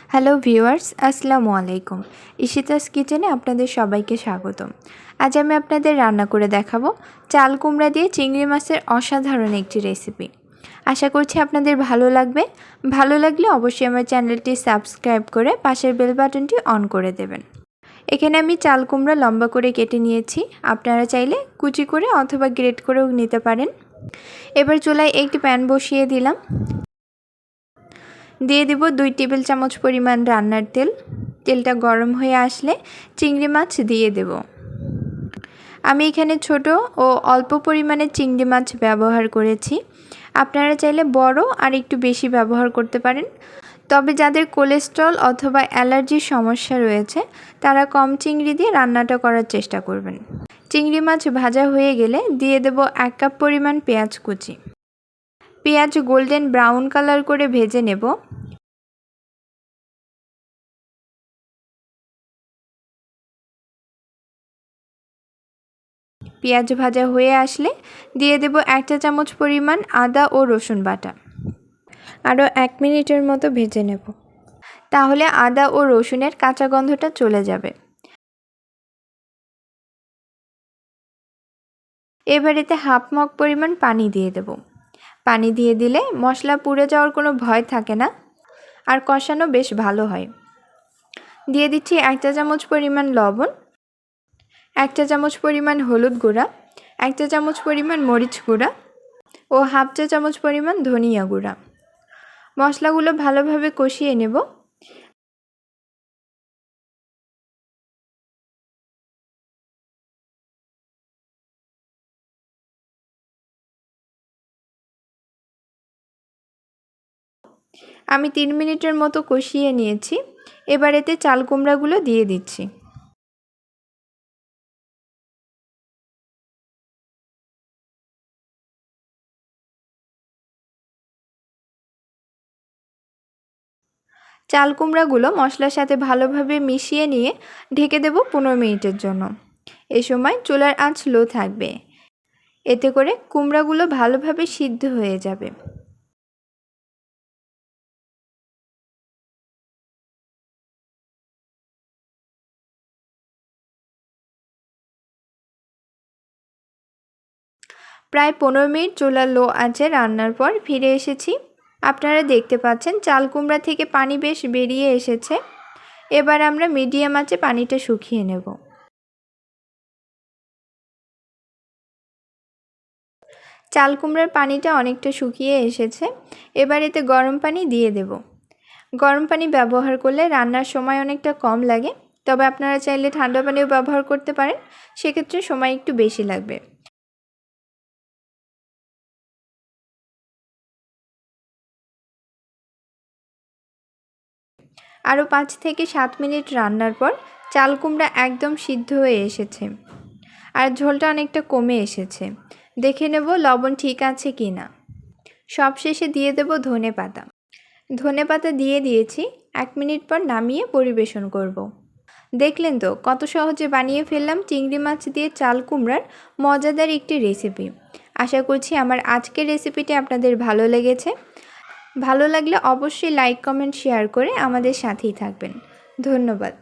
Hello viewers, আসসালামু আলাইকুম। ইশিতাস কিচেনে আপনাদের সবাইকে স্বাগতম। আজ আমি আপনাদের রান্না করে দেখাবো চাল কুমড়া দিয়ে চিংড়ি মাছের অসাধারণ একটি রেসিপি। আশা করছি আপনাদের ভালো লাগবে। ভালো লাগলে অবশ্যই আমার চ্যানেলটি সাবস্ক্রাইব করে পাশের বেল বাটনটি অন করে দেবেন। এখানে আমি চাল কুমড়া লম্বা করে কেটে নিয়েছি। আপনারা চাইলে কুচি করে অথবা গ্রেট করেও নিতে পারেন। এবার চুলায় একটি প্যান বসিয়ে দিলাম। দিয়ে দেব 2 টেবিল চামচ পরিমাণ রান্নার তেল। তেলটা গরম হয়ে আসলে চিংড়ি মাছ দিয়ে দেব। আমি এখানে ছোট ও অল্প পরিমাণে চিংড়ি মাছ ব্যবহার করেছি। আপনারা চাইলে বড় আর একটু বেশি ব্যবহার করতে পারেন। তবে যাদের কোলেস্ট্রল অথবা অ্যালার্জির সমস্যা রয়েছে তারা কম চিংড়ি দিয়ে রান্নাটা করার চেষ্টা করবেন। চিংড়ি মাছ ভাজা হয়ে গেলে দিয়ে দেব 1 কাপ পরিমাণ পেঁয়াজ কুচি। পেঁয়াজ গোল্ডেন ব্রাউন কালার করে ভেজে নেব। পেঁয়াজ ভাজা হয়ে আসলে দিয়ে দেব 1 চা চামচ পরিমাণ আদা ও রসুন বাটা। আরও 1 মিনিটের মতো ভেজে নেব। তাহলে আদা ও রসুনের কাঁচা গন্ধটা চলে যাবে। এবার এতে হাফ মগ পরিমাণ পানি দিয়ে দেব। পানি দিয়ে দিলে মশলা পুড়ে যাওয়ার কোনো ভয় থাকে না আর কষানো বেশ ভালো হয়। দিয়ে দিচ্ছি 1 চা চামচ পরিমাণ লবণ, 1 চা চামচ পরিমাণ হলুদ গুঁড়া, 1 চা চামচ পরিমাণ মরিচ গুঁড়া ও হাফ চা চামচ পরিমাণ ধনিয়া গুঁড়া। মশলাগুলো ভালোভাবে কষিয়ে নেব। আমি 3 মিনিটের মতো কষিয়ে নিয়েছি। এবার এতে চাল কুমড়াগুলো দিয়ে দিচ্ছি। চাল কুমড়াগুলো মশলার সাথে ভালোভাবে মিশিয়ে নিয়ে ঢেকে দেব 15 মিনিটের জন্য। এই সময় চুলার আঁচ লো থাকবে। এতে করে কুমড়াগুলো ভালোভাবে সিদ্ধ হয়ে যাবে। প্রায় 15 মিনিট চুলার লো আঁচে রান্নার পর ফিরে এসেছি। আপনারা দেখতে পাচ্ছেন চাল কুমড়া থেকে পানি বেশ বেরিয়ে এসেছে। এবার আমরা মিডিয়াম আঁচে পানিটা শুকিয়ে নেব। চাল কুমড়ার পানিটা অনেকটা শুকিয়ে এসেছে। এবার এতে গরম পানি দিয়ে দেব। গরম পানি ব্যবহার করলে রান্নার সময় অনেকটা কম লাগে। তবে আপনারা চাইলে ঠান্ডা পানিও ব্যবহার করতে পারেন, সেক্ষেত্রে সময় একটু বেশি লাগবে। আরও 5 থেকে 7 মিনিট রান্নার পর চাল কুমড়া একদম সিদ্ধ হয়ে এসেছে আর ঝোলটা অনেকটা কমে এসেছে। দেখে নেব লবণ ঠিক আছে কি না। সবশেষে দিয়ে দেব ধনেপাতা। ধনেপাতা দিয়ে দিয়েছি। 1 মিনিট পর নামিয়ে পরিবেশন করব। দেখলেন তো কত সহজে বানিয়ে ফেললাম চিংড়ি মাছ দিয়ে চাল কুমড়ার মজাদার একটি রেসিপি। আশা করছি আমার আজকের রেসিপিটি আপনাদের ভালো লেগেছে। ভালো লাগলে অবশ্যই লাইক, কমেন্ট, শেয়ার করে আমাদের সাথেই থাকবেন। ধন্যবাদ।